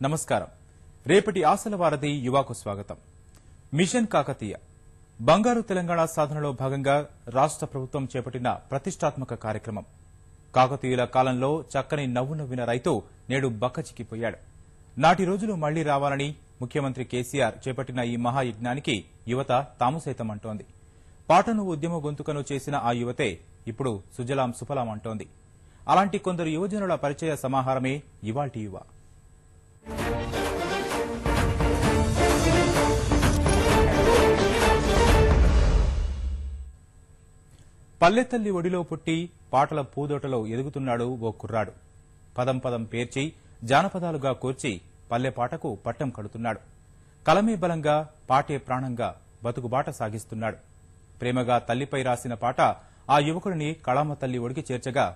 నమస్కారం. రేపటి ఆశల వారధి యువకు స్వాగతం. మిషన్ కాకతీయ బంగారు తెలంగాణ సాధనలో భాగంగా రాష్ట్ర ప్రభుత్వం చేపట్టిన ప్రతిష్టాత్మక కార్యక్రమం. కాకతీయుల కాలంలో చక్కని నవ్వు నవ్విన రైతు నేడు బక్కచిక్కిపోయాడు. నాటి రోజులు మళ్లీ రావాలని ముఖ్యమంత్రి కేసీఆర్ చేపట్టిన ఈ మహాయజ్ఞానికి యువత తాము సైతం అంటోంది. పాటను ఉద్యమ గొంతుకను చేసిన ఆ యువతే ఇప్పుడు సుజలాం సుఫలాం అంటోంది. అలాంటి కొందరు యువజనుల పరిచయ సమాహారమే ఇవాల్టి యువ. పల్లెతల్లి ఒడిలో పుట్టి పాటల పూదోటలో ఎదుగుతున్నాడు ఓ కుర్రాడు. పదం పదం పేర్చి జానపదాలుగా కూర్చి పల్లె పాటకు పట్టం కడుతున్నాడు. కలమే బలంగా పాటే ప్రాణంగా బతుకుబాట సాగిస్తున్నాడు. ప్రేమగా తల్లిపై రాసిన పాట ఆ యువకుడిని కళామ తల్లి ఒడికి చేర్చగా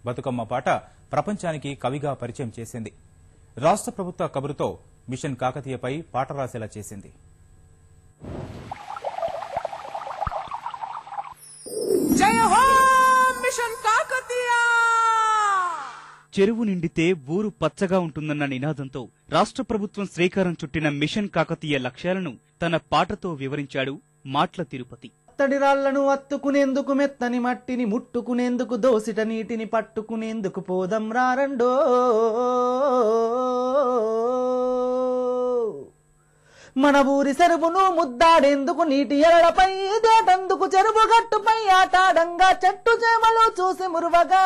బతుకమ్మ పాట ప్రపంచానికి కవిగా పరిచయం చేసింది. రాష్ట్ర ప్రభుత్వ కబురుతో మిషన్ కాకతీయపై పాట రాసేలా చేసింది. జయ హో మిషన్ కాకతీయ! చెరువు నిండితే ఊరు పచ్చగా ఉంటుందన్న నినాదంతో రాష్ట్ర ప్రభుత్వం శ్రీకారం చుట్టిన మిషన్ కాకతీయ లక్ష్యాలను తన పాటతో వివరించాడు మాట్ల తిరుపతి. అత్తడి రాళ్లను అత్తుకునేందుకు, మెత్తని మట్టిని ముట్టుకునేందుకు, దోసిట నీటిని పట్టుకునేందుకు పోదం రారండో. మన ఊరి చెరువును ముద్దాడేందుకు, నీటి ఎరడపై దేటందుకు, చెరువు గట్టుపై ఆటాడంగా చెట్టు చేమలు చూసి మురువగా,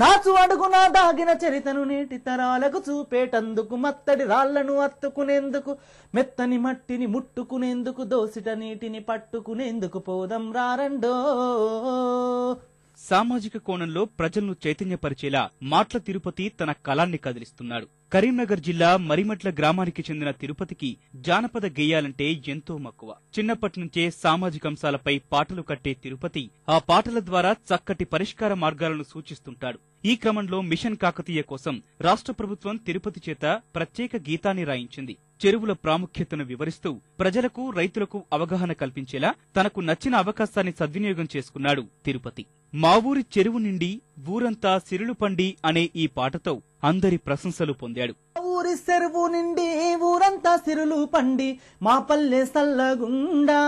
నాచు అడుగున దాగిన చరితను నేటి తరాలకు చూపేటందుకు, మత్తడి రాళ్లను అత్తుకునేందుకు, మెత్తని మట్టిని ముట్టుకునేందుకు, దోసిట నీటిని పట్టుకునేందుకు పోదం రారండో. సామాజిక కోణంలో ప్రజలను చైతన్యపరిచేలా మాట్ల తిరుపతి తన కళాన్ని కదిలిస్తున్నాడు. కరీంనగర్ జిల్లా మరిమట్ల గ్రామానికి చెందిన తిరుపతికి జానపద గేయాలంటే ఎంతో మక్కువ. చిన్నప్పటి నుంచే సామాజిక అంశాలపై పాటలు కట్టే తిరుపతి ఆ పాటల ద్వారా చక్కటి పరిష్కార మార్గాలను సూచిస్తుంటాడు. ఈ క్రమంలో మిషన్ కాకతీయ కోసం రాష్ట్ర ప్రభుత్వం తిరుపతి చేత ప్రత్యేక గీతాన్ని రాయించింది. చెరువుల ప్రాముఖ్యతను వివరిస్తూ ప్రజలకు, రైతులకు అవగాహన కల్పించేలా తనకు నచ్చిన అవకాశాన్ని సద్వినియోగం చేసుకున్నాడు తిరుపతి. మా ఊరి చెరువు నిండి ఊరంతా సిరులు పండి అనే ఈ పాటతో అందరి ప్రశంసలు పొందాడు. ఊరి చెరువు నిండి ఊరంతా సిరులు పండి, మా పల్లె సల్లగుండా,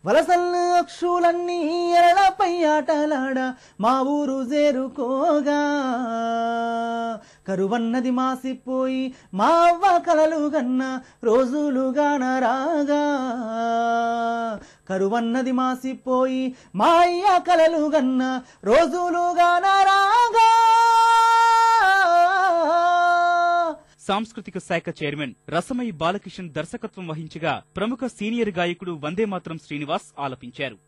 వలసల్లు అక్షులన్నీ ఎరళపై ఆటలాడ, మా ఊరు చేరుకోగా, కరువన్నది మాసిపోయి మా అవ్వ కలలు గన్న రోజులుగాన రాగా, కరువన్నది మాసిపోయి మా అయ్య కలలు గన్న రోజులుగాన రాగా. సాంస్కృతిక శాఖ చైర్మన్ రసమయి బాలకిషన్ దర్శకత్వం వహించగా ప్రముఖ సీనియర్ గాయకుడు వందేమాతరం శ్రీనివాస్ ఆలపించారు.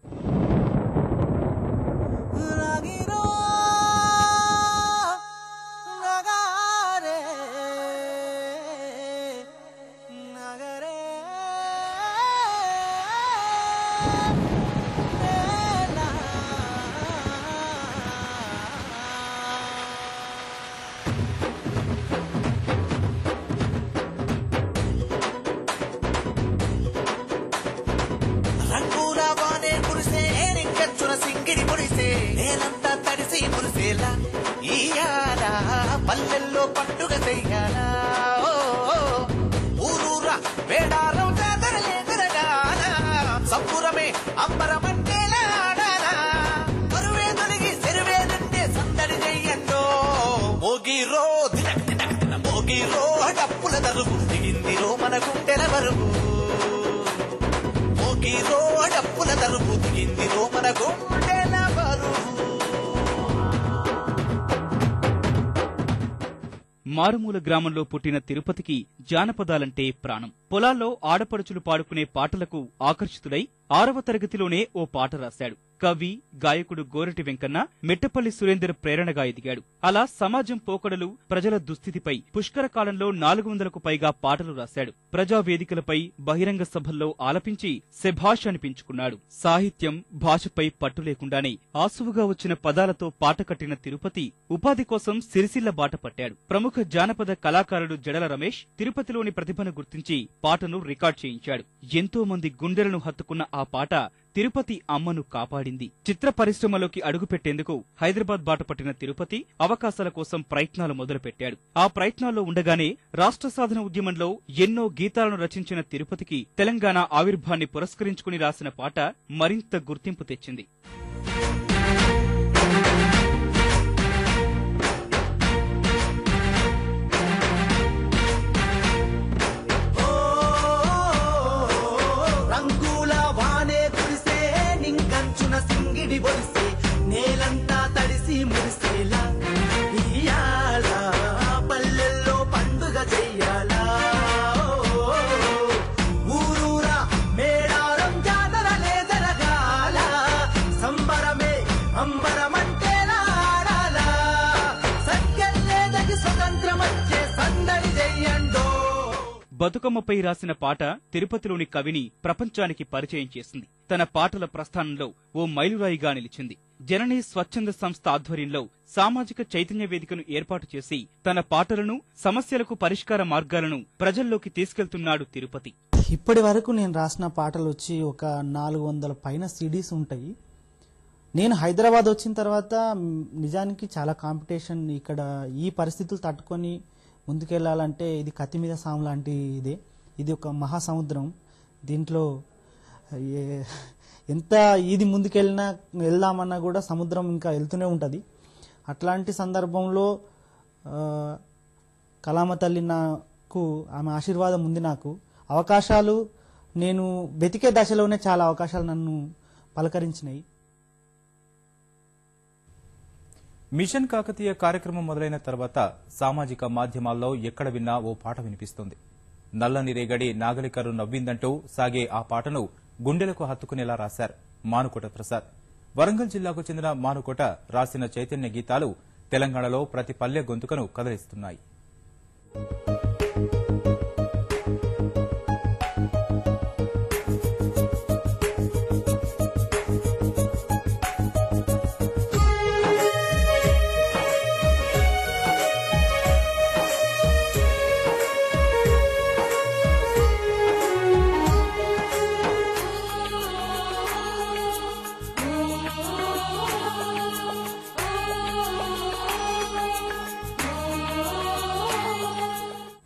పల్లెల్లో పండుగ చెయ్యాలా, ఊరూరా వేడారం జాతరలేదరగాల, సంపురమే అంబరమంటేలా ఆడాలా, కరువే తొలగి చెరువే నుండే సందడి చెయ్యండో. మోగిరో దినక్ దినక్ దిన మోగిరో డప్పుల దరుగు, దిగిందిరో మన గుండెల బరుగు, మోగిరో డప్పుల దరుగు, దిగిందిరో మన గుండెల బరుగు. మారుమూల గ్రామంలో పుట్టిన తిరుపతికి జానపదాలంటే ప్రాణం. పొలాల్లో ఆడపడుచులు పాడుకునే పాటలకు ఆకర్షితుడై 6వ తరగతిలోనే ఓ పాట రాశాడు. కవి, గాయకుడు గోరటి వెంకన్న మెట్టపల్లి సురేందర్ ప్రేరణగా ఎదిగాడు. అలా సమాజం పోకడలు, ప్రజల దుస్థితిపై పుష్కర కాలంలో 400కు పైగా పాటలు రాశాడు. ప్రజావేదికలపై, బహిరంగ సభల్లో ఆలపించి శభాష్ అనిపించుకున్నాడు. సాహిత్యం, భాషపై పట్టు లేకుండానే ఆసువుగా వచ్చిన పదాలతో పాట కట్టిన తిరుపతి ఉపాధి కోసం సిరిసిల్ల బాట పట్టాడు. ప్రముఖ జానపద కళాకారుడు జడల రమేష్ తిరుపతిలోని ప్రతిభను గుర్తించి పాటను రికార్డ్ చేయించాడు. ఎంతో మంది గుండెలను హత్తుకున్న ఆ పాట తిరుపతి అమ్మను కాపాడింది. చిత్ర పరిశ్రమలోకి అడుగుపెట్టేందుకు హైదరాబాద్ బాట పట్టిన తిరుపతి అవకాశాల కోసం ప్రయత్నాలు మొదలుపెట్టాడు. ఆ ప్రయత్నాల్లో ఉండగానే రాష్ట్ర సాధన ఉద్యమంలో ఎన్నో గీతాలను రచించిన తిరుపతికి తెలంగాణ ఆవిర్భాన్ని పురస్కరించుకుని రాసిన పాట మరింత గుర్తింపు తెచ్చింది. సింగిడి బొలిసే నేలంతా తడిసి మురిసేలా ఇయ్యాలా పల్లెల్లో పండుగ చెయ్యాలా ఊరూరా మేడారం జాతరలే జరగాల సంబరమే అంబరమంటేలా ఆడాలా సత్కెళ్ళేదకి స్వతంత్రం వచ్చే సందడి చెయ్యండో. బతుకమ్మపై రాసిన పాట తిరుపతిలోని కవిని ప్రపంచానికి పరిచయం చేసింది. తన పాటల ప్రస్థానంలో ఓ మైలురాయిగా నిలిచింది. జననీ స్వచ్ఛంద సంస్థ ఆధ్వర్యంలో సామాజిక చైతన్య వేదికను ఏర్పాటు చేసి తన పాటలను, సమస్యలకు పరిష్కార మార్గాలను ప్రజల్లోకి తీసుకెళ్తున్నాడు తిరుపతి. ఇప్పటి వరకు నేను రాసిన పాటలు వచ్చి ఒక 400 పైన సిడీస్ ఉంటాయి. నేను హైదరాబాద్ వచ్చిన తర్వాత నిజానికి చాలా కాంపిటీషన్. ఇక్కడ ఈ పరిస్థితులు తట్టుకొని ముందుకెళ్లాలంటే ఇది కత్తి మీద సాము లాంటి ఇదే. ఇది ఒక మహాసముద్రం. దీంట్లో ఎంత ఇది ముందుకెళ్ళినా వెళ్దామన్నా కూడా సముద్రం ఇంకా వెళ్తూనే ఉంటుంది. అట్లాంటి సందర్భంలో కళామ తల్లి నాకు ఆమె ఆశీర్వాదం ఉంది. నాకు అవకాశాలు నేను వెతికే దశలోనే చాలా అవకాశాలు నన్ను పలకరించినాయి. మిషన్ కాకతీయ కార్యక్రమం మొదలైన తర్వాత సామాజిక మాధ్యమాల్లో ఎక్కడ విన్నా ఓ పాట వినిపిస్తుంది. నల్లని రేగడి నాగలికర్రు నవ్విందంటూ సాగే ఆ పాటను గుండెలకు హత్తుకునేలా రాశారు మానుకోట ప్రసాద్. వరంగల్ జిల్లాకు చెందిన మానుకోట రాసిన చైతన్య గీతాలు తెలంగాణలో ప్రతి పల్లె గొంతుకను కదిలిస్తున్నాయి.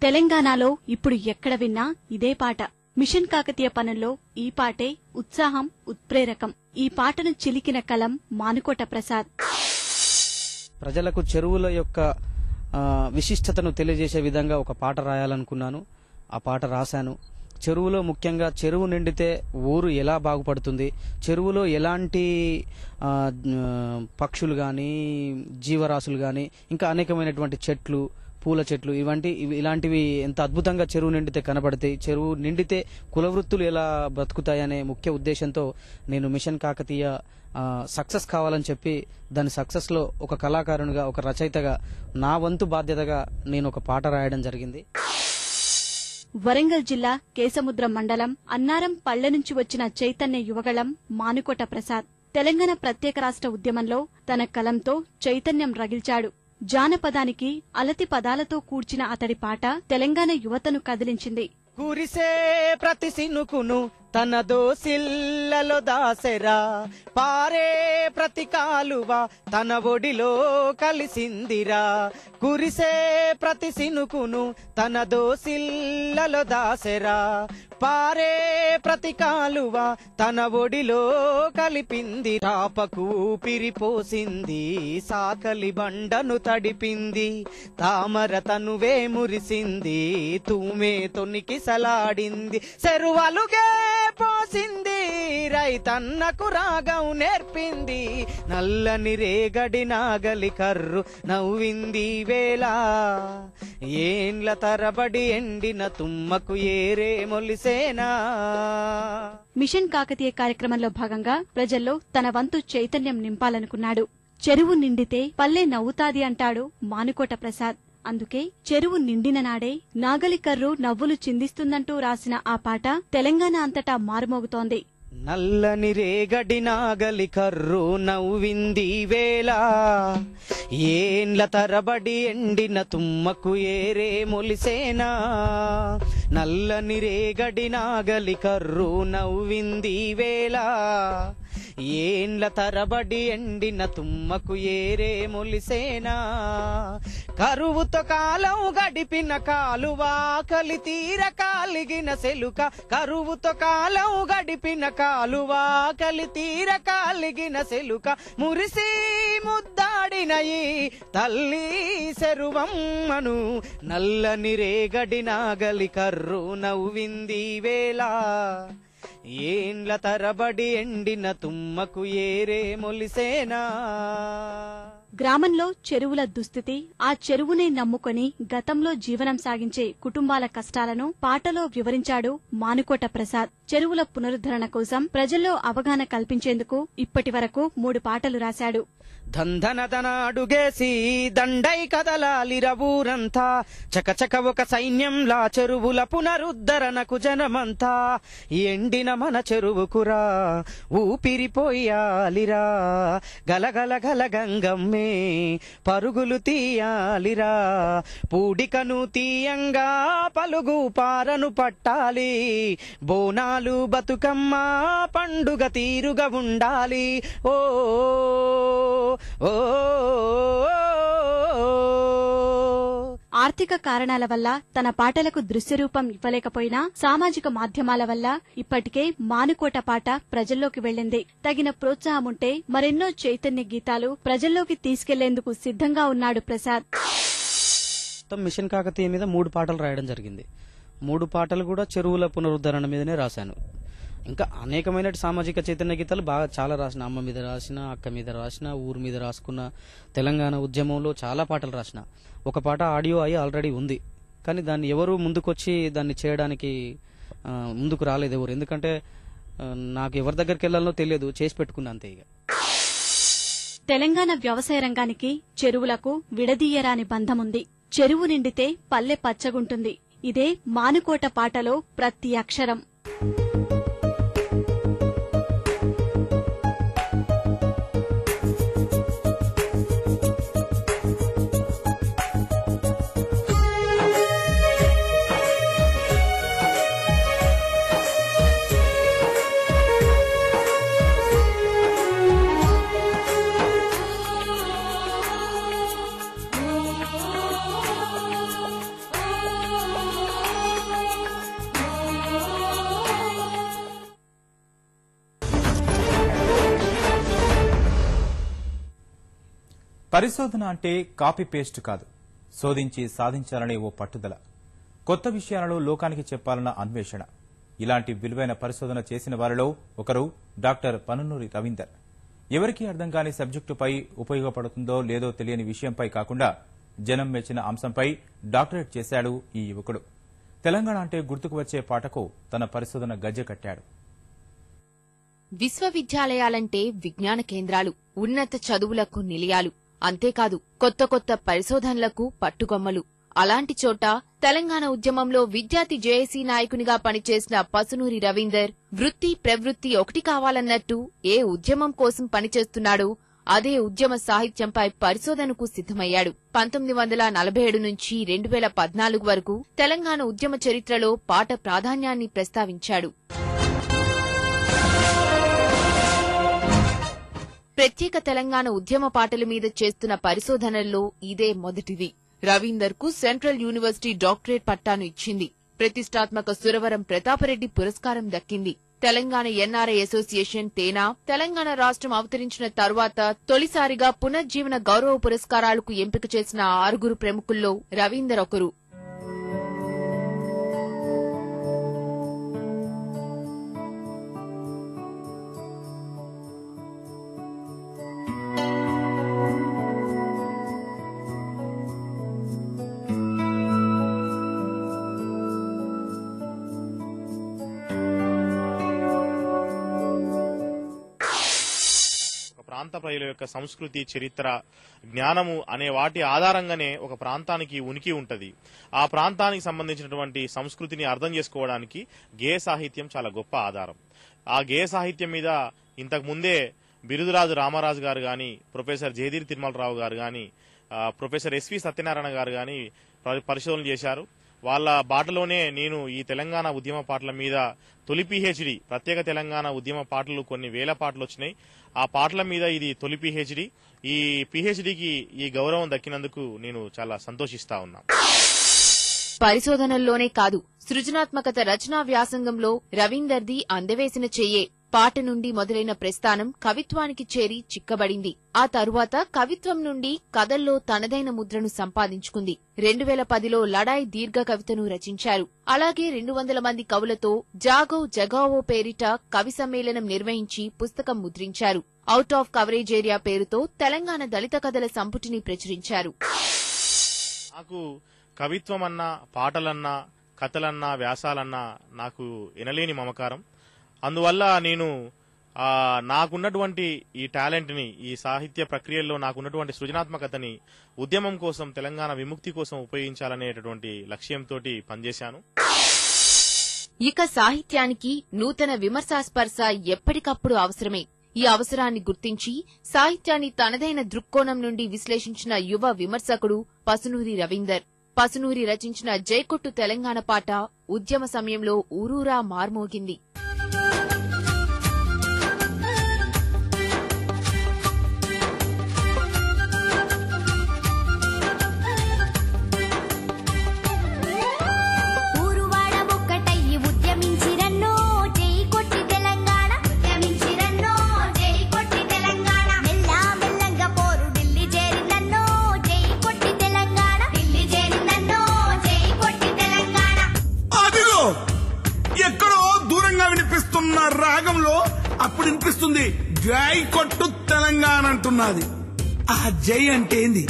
తెలంగాణలో ఇప్పుడు ఎక్కడ విన్నా ఇదే పాట. మిషన్ కాకతీయ పనుల్లో ఈ పాటే ఉత్సాహం, ఉత్ప్రేరకం. ఈ పాటను చిలికిన కలం మానుకోట ప్రసాద్. ప్రజలకు చెరువుల యొక్క విశిష్టతను తెలియజేసే విధంగా ఒక పాట రాయాలనుకున్నాను. ఆ పాట రాశాను. చెరువులో ముఖ్యంగా చెరువు నిండితే ఊరు ఎలా బాగుపడుతుంది, చెరువులో ఎలాంటి పక్షులు కానీ జీవరాశులు కానీ ఇంకా అనేకమైనటువంటి చెట్లు, పూల చెట్లు ఇలాంటివి ఎంత అద్భుతంగా చెరువు నిండితే కనబడతాయి, చెరువు నిండితే కులవృత్తులు ఎలా బ్రతుకుతాయనే ముఖ్య ఉద్దేశంతో నేను మిషన్ కాకతీయ సక్సెస్ కావాలని చెప్పి దాని సక్సెస్ లో ఒక కళాకారునిగా, ఒక రచయితగా నా వంతు బాధ్యతగా నేను ఒక పాట రాయడం జరిగింది. వరంగల్ జిల్లా కేసముద్రం మండలం అన్నారం పల్లె నుంచి వచ్చిన చైతన్య యువగళం మానుకోట ప్రసాద్ తెలంగాణ ప్రత్యేక రాష్ట్ర ఉద్యమంలో తన కలంతో చైతన్యం రగిల్చాడు. జానపదానికి అలతి పదాలతో కూర్చిన అతడి పాట తెలంగాణ యువతను కదిలించింది. కురిసే ప్రతి సినుకును తన దోసిల్లలో దాసెరా, పారే ప్రతి కాలువ తన ఒడిలో కలిసిందిరా. కురిసే ప్రతి సినుకును తన దోసిల్లలో దాసెరా, పారే ప్రతి కాలువ తన ఒడిలో కలిపింది. తాపకు ఊపిరిపోసింది, సాకలి బండను తడిపింది, తామర తనువే మురిసింది, తూమే తొనికి సలాడింది, చెరువలుగే పోసింది, రైతన్నకు రాగం నేర్పింది, నల్లని రేగడి నాగలి కర్రు నవ్వింది వేళ, ఏండ్ల తరబడి ఎండిన తుమ్మకు ఏరే మొలిసేనా. మిషన్ కాకతీయ కార్యక్రమంలో భాగంగా ప్రజల్లో తన వంతు చైతన్యం నింపాలనుకున్నాడు. చెరువు నిండితే పల్లె నవ్వుతాది అంటాడు మానుకోట ప్రసాద్. అందుకే చెరువు నిండిన నాడే నాగలికర్రు నవ్వులు చిందిస్తుందంటూ రాసిన ఆ పాట తెలంగాణ అంతటా మారుమోగుతోంది. నల్లని రేగడి నాగలి కర్రు నవ్వింది వేళ, ఏండ్ల తరబడి ఎండిన తుమ్మకు ఏరే మొలిసేనా. నల్లని రేగడి నాగలి కర్రు నవ్వింది వేళ, ఏండ్ల తరబడి ఎండిన తుమ్మకు ఏరే మొలిసేనా. కరువుతో కాలం గడిపిన కాలువా కలి తీర కాలిగిన సెలుక, కరువుతో కాలం గడిపిన కాలువా కలి తీర కాలిగిన సెలుక, మురిసి ముద్దాడిన ఈ తల్లి శరువమ్మను. నల్లని రేగడి నాగలి కర్రు నవ్వింది వేళ, ఏండ్ల తరబడి ఎండిన తుమ్మకు ఏరే మొలిసేనా. గ్రామంలో చెరువుల దుస్థితి, ఆ చెరువునే నమ్ముకొని గతంలో జీవనం సాగించే కుటుంబాల కష్టాలను పాటలో వివరించాడు మానుకోట ప్రసాద్. చెరువుల పునరుద్ధరణ కోసం ప్రజల్లో అవగాహన కల్పించేందుకు ఇప్పటి వరకు 3 పాటలు రాశాడు. దంధనదన అడుగేసి దండై కదలాలిర ఊరంతా, చకచక ఒక సైన్యంలా చెరువుల పునరుద్ధరణకు జనమంతా. ఎండిన మన చెరువుకురా ఊపిరిపోయాలిరా, గలగల గల గంగమ్మే పరుగులు తీయాలిరా. పూడికను తీయంగా పలుగు పారను పట్టాలి, బోనాలు బతుకమ్మ పండుగ తీరుగా ఉండాలి. ఓ ఆర్థిక కారణాల వల్ల తన పాటలకు దృశ్యరూపం ఇవ్వలేకపోయినా సామాజిక మాధ్యమాల వల్ల ఇప్పటికే మానుకోట పాట ప్రజల్లోకి వెళ్లింది. తగిన ప్రోత్సాహముంటే మరెన్నో చైతన్య గీతాలు ప్రజల్లోకి తీసుకెళ్లేందుకు సిద్ధంగా ఉన్నాడు ప్రసాద్. మిషన్ కాకతీయ మీద 3 పాటలు రాయడం జరిగింది. 3 పాటలు కూడా చెరువుల పునరుద్ధరణ మీదనే రాశాను. ఇంకా అనేకమైన సామాజిక చైతన్య గీతాలు బాగా చాలా రాసిన, అమ్మ మీద రాసిన, అక్క మీద రాసిన, ఊరు మీద రాసుకున్న, తెలంగాణ ఉద్యమంలో చాలా పాటలు రాసిన. ఒక పాట ఆడియో అయి ఆల్రెడీ ఉంది, కానీ దాన్ని ఎవరు ముందుకొచ్చి దాన్ని చేయడానికి ముందుకు రాలేదు ఎవరు. ఎందుకంటే నాకు ఎవరి దగ్గరికి వెళ్లాలో తెలియదు, చేసి పెట్టుకున్నా అంతే. ఇక తెలంగాణ వ్యవసాయ రంగానికి చెరువులకు విడదీయరాని బంధముంది. చెరువు నిండితే పల్లె పచ్చగుంటుంది. ఇదే మానుకోట పాటలో ప్రతి అక్షరం. పరిశోధన అంటే కాపీ పేస్ట్ కాదు, శోధించి సాధించాలనే ఓ పట్టుదల, కొత్త విషయాలను లోకానికి చెప్పాలన్న అన్వేషణ. ఇలాంటి విలువైన పరిశోధన చేసిన వారిలో ఒకరు డాక్టర్ పనునూరి రవీందర్. ఎవరికీ అర్థం కాని సబ్జెక్టుపై ఉపయోగపడుతుందో లేదో తెలియని విషయంపై కాకుండా జనం మెచ్చిన అంశంపై డాక్టరేట్ చేశాడు ఈ యువకుడు. తెలంగాణ అంటే గుర్తుకు వచ్చే పాటకు తన పరిశోధన గజ్జె కట్టాడు. విశ్వవిద్యాలయాలంటే విజ్ఞాన కేంద్రాలు, ఉన్నత చదువులకు నిలయాలు, అంతేకాదు కొత్త కొత్త పరిశోధనలకు పట్టుకొమ్మలు. అలాంటి చోట తెలంగాణ ఉద్యమంలో విద్యార్థి జేఏసీ నాయకునిగా పనిచేసిన పసునూరి రవీందర్ వృత్తి ప్రవృత్తి ఒకటి కావాలన్నట్టు ఏ ఉద్యమం కోసం పనిచేస్తున్నాడో అదే ఉద్యమ సాహిత్యంపై పరిశోధనకు సిద్ధమయ్యాడు. 1947 నుంచి 2014 వరకు తెలంగాణ ఉద్యమ చరిత్రలో పాట ప్రాధాన్యాన్ని ప్రస్తావించాడు. ప్రత్యేక తెలంగాణ ఉద్యమ పాటల మీద చేస్తున్న పరిశోధనల్లో ఇదే మొదటిది. రవీందర్ కు సెంట్రల్ యూనివర్సిటీ డాక్టరేట్ పట్టాను ఇచ్చింది. ప్రతిష్టాత్మక సురవరం ప్రతాపరెడ్డి పురస్కారం దక్కింది. తెలంగాణ ఎన్ఆర్ఐ అసోసియేషన్ తేనా తెలంగాణ రాష్ట్రం అవతరించిన తరువాత తొలిసారిగా పునర్జీవన గౌరవ పురస్కారాలకు ఎంపిక చేసిన 6 ప్రముఖుల్లో రవీందర్ ఒకరు. ప్రాంత ప్రజల యొక్క సంస్కృతి, చరిత్ర, జ్ఞానము అనే వాటి ఆధారంగానే ఒక ప్రాంతానికి ఉనికి ఉంటది. ఆ ప్రాంతానికి సంబంధించినటువంటి సంస్కృతిని అర్థం చేసుకోవడానికి గేయ సాహిత్యం చాలా గొప్ప ఆధారం. ఆ గేయ సాహిత్యం మీద ఇంతకు ముందే బిరుదురాజు రామరాజు గారు గాని, ప్రొఫెసర్ జయదీర్ తిరుమలరావు గారు గాని, ప్రొఫెసర్ ఎస్వి సత్యనారాయణ గారు గాని పరిశోధనలు చేశారు. వాళ్ళ బాటలోనే నేను ఈ తెలంగాణ ఉద్యమ పాటల మీద తొలి పిహెచ్డి, ప్రత్యేక తెలంగాణ ఉద్యమ పాటలు కొన్ని వేల పాటలు వచ్చినాయి. ఆ పాటల మీద ఇది తొలి పిహెచ్డి. ఈ పిహెచ్డికి ఈ గౌరవం దక్కినందుకు నేను చాలా సంతోషిస్తా ఉన్నా. పరిశోధనల్లోనే కాదు, సృజనాత్మకత రచనా వ్యాసంగంలో రవీందర్ది అందవేసిన చెయ్యే. పాట నుండి మొదలైన ప్రస్థానం కవిత్వానికి చేరి చిక్కబడింది. ఆ తరువాత కవిత్వం నుండి కథల్లో తనదైన ముద్రను సంపాదించుకుంది. 2010లో లడాయ్ దీర్ఘ కవితను రచించారు. అలాగే 200 మంది కవులతో జాగో జగావో పేరిట కవి సమ్మేళనం నిర్వహించి పుస్తకం ముద్రించారు. అవుట్ ఆఫ్ కవరేజ్ ఏరియా పేరుతో తెలంగాణ దళిత కథల సంపుటిని ప్రచురించారు. నాకు కవిత్వమన్నా, పాటలన్నా, కథలన్నా, వ్యాసాలన్నా నాకు ఎనలేని మమకారం. అందువల్ల నేను నాకున్నటువంటి ఈ టాలెంట్ ని, ఈ సాహిత్య ప్రక్రియల్లో నాకున్నటువంటి సృజనాత్మకతని ఉద్యమం కోసం, తెలంగాణ విముక్తి కోసం ఉపయోగించాలనేటటువంటి లక్ష్యంతో పనిచేశాను. ఇక సాహిత్యానికి నూతన విమర్శాస్పర్శ ఎప్పటికప్పుడు అవసరమే. ఈ అవసరాన్ని గుర్తించి సాహిత్యాన్ని తనదైన దృక్కోణం నుండి విశ్లేషించిన యువ విమర్శకుడు పసునూరి రవీందర్. పసునూరి రచించిన జైకొట్టు తెలంగాణ పాట ఉద్యమ సమయంలో ఊరూరా మార్మోగింది. రాగంలో అప్పుడు వినిపిస్తుంది జై కొట్టు తెలంగాణ అంటున్నది. ఆ జై అంటే ఏంది?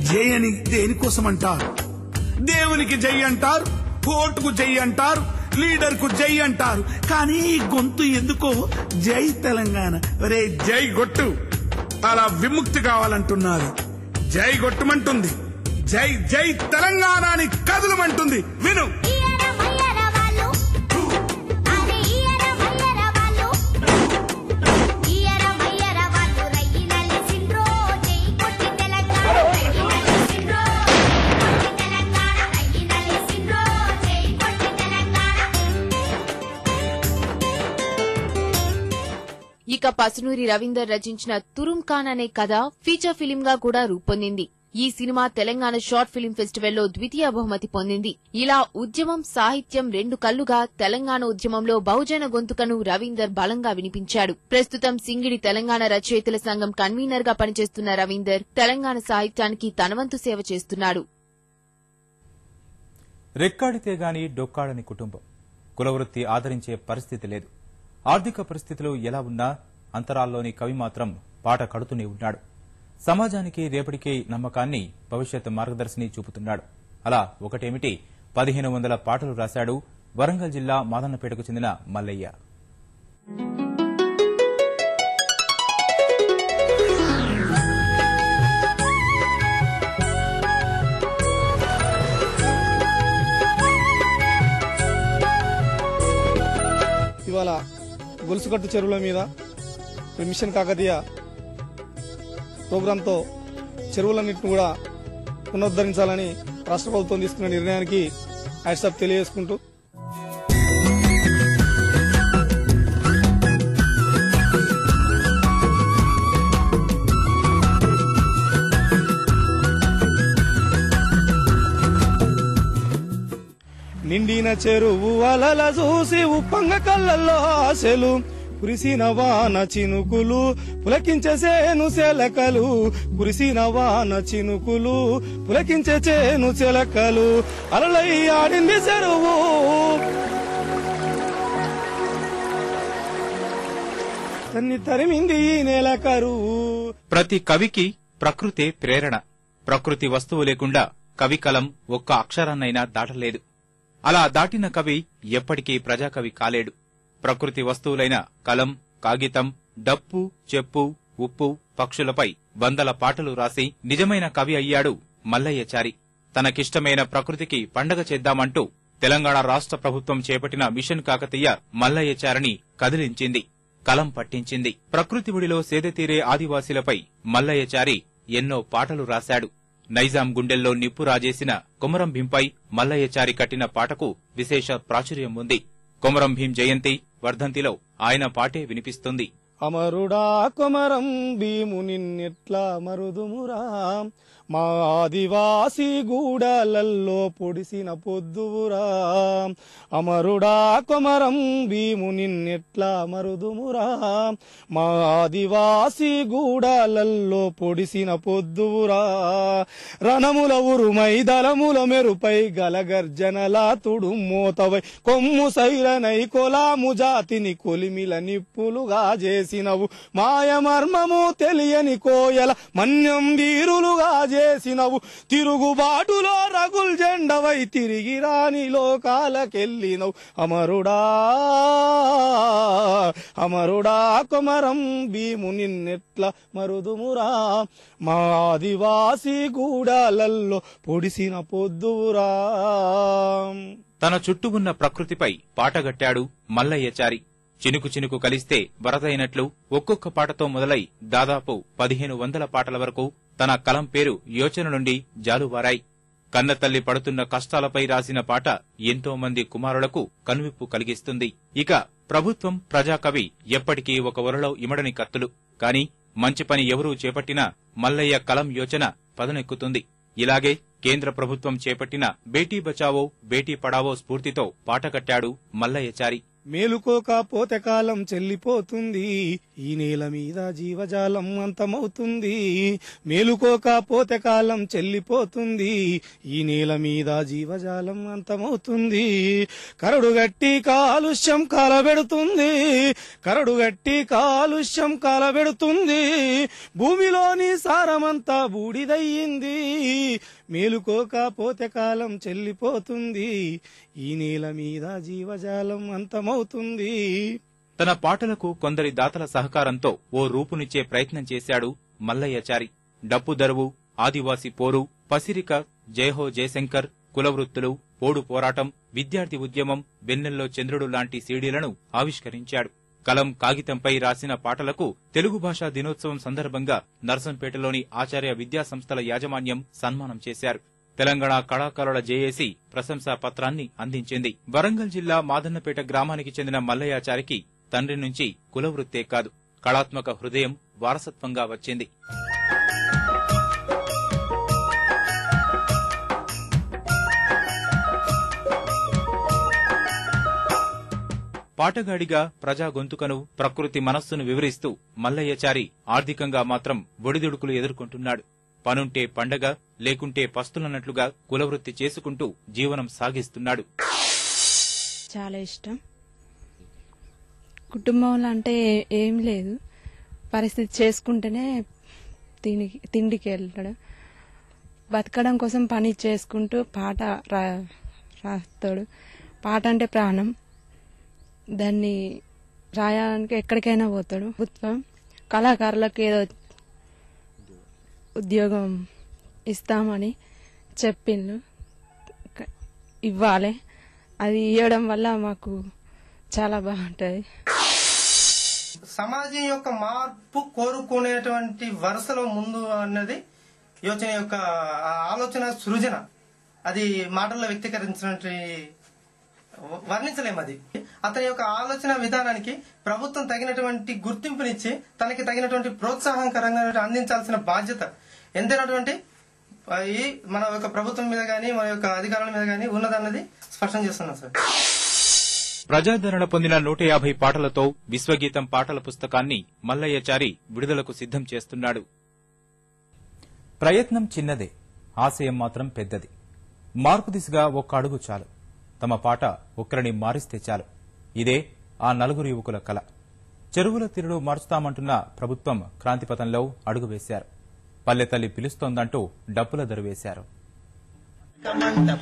జై అని దేనికోసం అంటారు? దేవునికి జై అంటారు, కోర్టుకు జై అంటారు, లీడర్ కు జై అంటారు. కానీ ఈ గొంతు ఎందుకో జై తెలంగాణ, రే జై కొట్టు, అలా విముక్తి కావాలంటున్నారు. జై కొట్టుమంటుంది, జై జై తెలంగాణ అని కదులమంటుంది. విను. ఇక పసునూరి రవీందర్ రచించిన తురుం ఖాన్ అనే కథ ఫీచర్ ఫిలిం గా కూడా రూపొందింది. ఈ సినిమా తెలంగాణ షార్ట్ ఫిలిం ఫెస్టివల్లో ద్వితీయ బహుమతి పొందింది. ఇలా ఉద్యమం, సాహిత్యం రెండు కళ్లుగా తెలంగాణ ఉద్యమంలో బహుజన గొంతుకను రవీందర్ బలంగా వినిపించాడు. ప్రస్తుతం సింగిడి తెలంగాణ రచయితల సంఘం కన్వీనర్ గా పనిచేస్తున్న రవీందర్ తెలంగాణ సాహిత్యానికి తనవంతు సేవ చేస్తున్నాడు. రెక్కాడితే గాని డొక్కాడని కుటుంబం, కులవృత్తి ఆదరించే పరిస్థితి లేదు. ఆర్థిక పరిస్థితులు ఎలా ఉన్నా అంతరాల్లోని కవి మాత్రం పాట కడుతూనే ఉన్నాడు. సమాజానికి రేపటికే నమ్మకాన్ని, భవిష్యత్ మార్గదర్శిని చూపుతున్నాడు. అలా ఒకటేమిటి 1500 పాటలు రాశాడు వరంగల్ జిల్లా మాదన్నపేటకు చెందిన మల్లయ్య. ఇవాళ గొలుసుకట్టు చెరువుల మీద మిషన్ కాకతీయ ప్రోగ్రాంతో చెరువులన్నింటిని కూడా పునరుద్ధరించాలని రాష్ట్ర ప్రభుత్వం తీసుకున్న నిర్ణయానికి హ్యాట్సాప్ తెలియజేసుకుంటూ నిండిన చెరువు అలల చూసి ఉప్పంగ కళ్ళల్లో ఆశలు, కురిసిన వాన చినుకులు పులకించే చేను చెలకలు, కురిసిన వాన చినుకులు పులకించే చేను చెలకలు, అలలై ఆడింది చెరువు. తన్ని తరిమింది ఈ నెల కరువు. ప్రతి కవికి ప్రకృతే ప్రేరణ. ప్రకృతి వస్తువు లేకుండా కవి కలం ఒక్క అక్షరాన్నైనా దాటలేదు. అలా దాటిన కవి ఎప్పటికీ ప్రజాకవి కాలేడు. ప్రకృతి వస్తువులైన కలం, కాగితం, డప్పు, చెప్పు, ఉప్పు, పక్షులపై 100 పాటలు రాసి నిజమైన కవి అయ్యాడు మల్లయ్యచారి. తనకిష్టమైన ప్రకృతికి పండగ చేద్దామంటూ తెలంగాణ రాష్ట్ర ప్రభుత్వం చేపట్టిన మిషన్ కాకతీయ మల్లయ్యచారిని కదిలించింది, కలం పట్టించింది. ప్రకృతి ఒడిలో సేదతీరే ఆదివాసీలపై మల్లయ్యచారి ఎన్నో పాటలు రాశాడు. నైజాం గుండెల్లో నిప్పు రాజేసిన కొమరం భీంపై మల్లయ్యచారి కట్టిన పాటకు విశేష ప్రాచుర్యం ఉంది. కొమరం భీం జయంతి, వర్ధంతిలో ఆయన పాటే వినిపిస్తుంది. అమరుడా కొమరం భీము నిన్నెట్లా మరుదుమురా, మా ఆదివాసి గూడలల్లో పొడిసిన పొద్దువురా. అమరుడా కొమరం భీము నిన్నెట్లా మరుదుమురా, మా ఆదివాసి గూడలల్లో పొడిసిన పొద్దువురా. రణముల ఉరుమై దళముల మెరుపై గలగర్జనలా తుడు మోతవై కొమ్ము సైరనై కొలాము జాతిని కొలిమిల నిప్పులుగా చేసినవు. మాయమర్మము తెలియని కోయల మన్యం వీరులుగా చేసినవు. తిరుగుబాటులో రగుల్ జెండవై తిరిగి రాని లోకాలకెళ్ళినవు. అమరుడా అమరుడా కొమరం భీము నిన్నెట్ల మరుదుమురా, మా ఆదివాసి గూడాలల్లో పొడిసిన పొద్దురా. తన చుట్టూ ఉన్న ప్రకృతిపై పాటగట్టాడు మల్లయ్యచారి. చినుకు చినుకు కలిస్తే వరదైనట్లు ఒక్కొక్క పాటతో మొదలై దాదాపు 1500 పాటల వరకు తన కలం పేరు యోచన నుండి జాలువారాయి. కన్నతల్లి పడుతున్న కష్టాలపై రాసిన పాట ఎంతో మంది కుమారులకు కనువిప్పు కలిగిస్తుంది. ఇక ప్రభుత్వం, ప్రజాకవి ఎప్పటికీ ఒక ఒరలో ఇమడని కత్తులు. కాని మంచి పని ఎవరూ చేపట్టినా మల్లయ్య కలం యోచన పదునెక్కుతుంది. ఇలాగే కేంద్ర ప్రభుత్వం చేపట్టిన బేటీ బచావో బేటీ పడావో స్ఫూర్తితో పాటకట్టాడు మల్లయ్యచారి. మేలుకోకపోతే కాలం చెల్లిపోతుంది, ఈ నేల మీద జీవజాలం అంతమవుతుంది. మేలుకోకపోతే కాలం చెల్లిపోతుంది, ఈ నేల మీద జీవజాలం అంతమవుతుంది. కరడుగట్టి కాలుష్యం కాలబెడుతుంది, కరడుగట్టి కాలుష్యం కాలబెడుతుంది. భూమిలోని సారమంతా బూడిదయ్యింది. మేలుకోకపోతే కాలం చెల్లిపోతుంది, ఈ నేల మీద జీవజాలం అంతమవుతుంది. తన పాటలకు కొందరి దాతల సహకారంతో ఓ రూపునిచ్చే ప్రయత్నం చేశాడు మల్లయ్యచారి. డప్పు దరువు, ఆదివాసి పోరు, పసిరిక, జయహో జయశంకర్, కులవృత్తులు, పోడు పోరాటం, విద్యార్థి ఉద్యమం, వెన్నెల్లో చంద్రుడు లాంటి సీడీలను ఆవిష్కరించాడు. కలం కాగితంపై రాసిన పాటలకు తెలుగు భాషా దినోత్సవం సందర్భంగా నర్సంపేటలోని ఆచార్య విద్యాసంస్థల యాజమాన్యం సన్మానం చేశారు. తెలంగాణ కళాకారుల జేఏసీ ప్రశంసా పత్రాన్ని అందించింది. వరంగల్ జిల్లా మాదన్నపేట గ్రామానికి చెందిన మల్లయ్యచారికి తండ్రి నుంచి కులవృత్తే కాదు, కళాత్మక హృదయం వారసత్వంగా వచ్చింది. పాటగాడిగా ప్రజా గొంతుకను, ప్రకృతి మనస్సును వివరిస్తూ మల్లయ్యచారి ఆర్థికంగా మాత్రం ఒడిదుడుకులు ఎదుర్కొంటున్నాడు. పనుంటే పండగ, లేకుంటే పస్తులన్నట్లుగా కులవృత్తి చేసుకుంటూ జీవనం సాగిస్తున్నాడు. చాలా ఇష్టం. కుటుంబంలో అంటే ఏం లేదు, పరిస్థితి చేసుకుంటేనే తిండికి వెళ్ళడం. బతకడం కోసం పని చేసుకుంటూ పాట రాస్తాడు. పాట అంటే ప్రాణం, దాన్ని రాయడానికి ఎక్కడికైనా పోతాడు. ప్రభుత్వం కళాకారులకు ఏదో ఉద్యోగం ఇస్తామని చెప్పిండు, ఇవ్వాలి. అది ఇవ్వడం వల్ల మాకు చాలా బాగుంటుంది. సమాజం యొక్క మార్పు కోరుకునేటువంటి వరుసలో ముందు అన్నది యోచన యొక్క ఆలోచన సృజన. అది మాటల్లో వ్యక్తీకరించినటువంటి వర్ణించలేము. అది అతని యొక్క ఆలోచన విధానానికి ప్రభుత్వం తగినటువంటి గుర్తింపునిచ్చి తనకి తగినటువంటి ప్రోత్సాహకరంగా అందించాల్సిన బాధ్యత ఎంతైనటువంటి మన యొక్క ప్రభుత్వం మీద గానీ మన యొక్క అధికారుల మీద గానీ ఉన్నదన్నది స్పష్టం చేస్తున్నాం సార్. ప్రజాదరణ పొందిన 150 పాటలతో విశ్వగీతం పాటల పుస్తకాన్ని మల్లయ్యచారి విడుదలకు సిద్ధం చేస్తున్నాడు. ప్రయత్నం చిన్నదే, ఆశయం మాత్రం పెద్దది. మార్పు దిశగా ఒక్క అడుగు చాలు. తమ పాట ఒక్కరిని మారిస్తే చాలు. ఇదే ఆ నలుగురు యువకుల కల. చెరువుల తీరుడు మార్చుతామంటున్న ప్రభుత్వం క్రాంతిపథంలో అడుగు వేశారు. పల్లెతల్లి పిలుస్తోందంటూ డప్పుల దరువేశారు.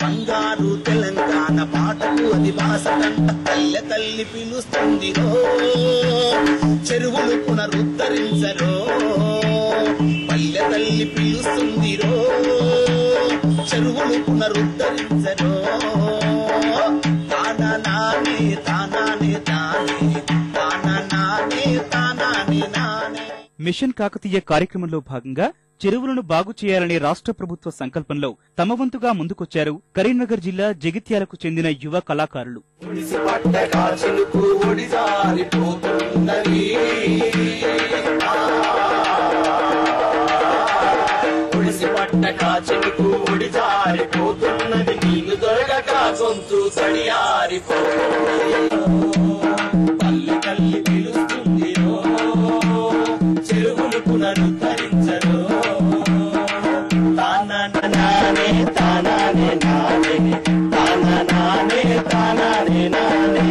బంగారు తెలంగాణ పాటకు అది బాసటంట, పల్లె తల్లి పిలుస్తుందిరో, చెరువులు పునరుద్ధరించరో, పల్లె తల్లి పిలుస్తుందిరో, చెరువులు పునరుద్ధరించరో. నానే తానానే నానే తానానే తానానే నానే. మిషన్ కాకతీయ కార్యక్రమంలో భాగంగా చెరువులను బాగు చేయాలనే రాష్ట్ర ప్రభుత్వ సంకల్పంలో తమ వంతుగా ముందుకొచ్చారు కరీంనగర్ జిల్లా జగిత్యాలకు చెందిన యువ కళాకారులు. పల్లి కల్లి పిలుస్తుంది చెరువులు పునరుద్ధరించరు. తానానే తానానే నానే తానానే తానానే నానే.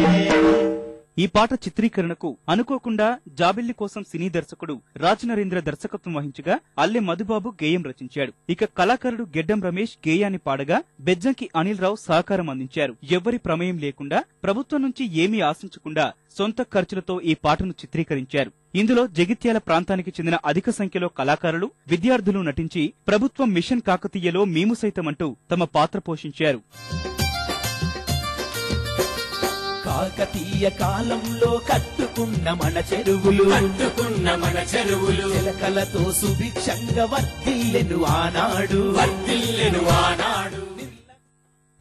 ఈ పాట చిత్రీకరణకు అనుకోకుండా జాబిల్లి కోసం సినీ దర్శకుడు రాజనరేంద్ర దర్శకత్వం వహించగా అల్లె మధుబాబు గేయం రచించాడు. ఇక కళాకారుడు గెడ్డం రమేష్ గేయాన్ని పాడగా బెజ్జంకి అనిల్ రావు సహకారం అందించారు. ఎవ్వరి ప్రమేయం లేకుండా ప్రభుత్వం నుంచి ఏమీ ఆశించకుండా సొంత ఖర్చులతో ఈ పాటను చిత్రీకరించారు. ఇందులో జగిత్యాల ప్రాంతానికి చెందిన అధిక సంఖ్యలో కళాకారులు, విద్యార్థులు నటించి ప్రభుత్వం మిషన్ కాకతీయలో మేము సైతమంటూ తమ పాత్ర పోషించారు. కాకతీయ కాలంలో కట్టుకున్న మన చెరువులు చిలకలతో సుభిక్షంగా వర్ధిల్లెను ఆనాడు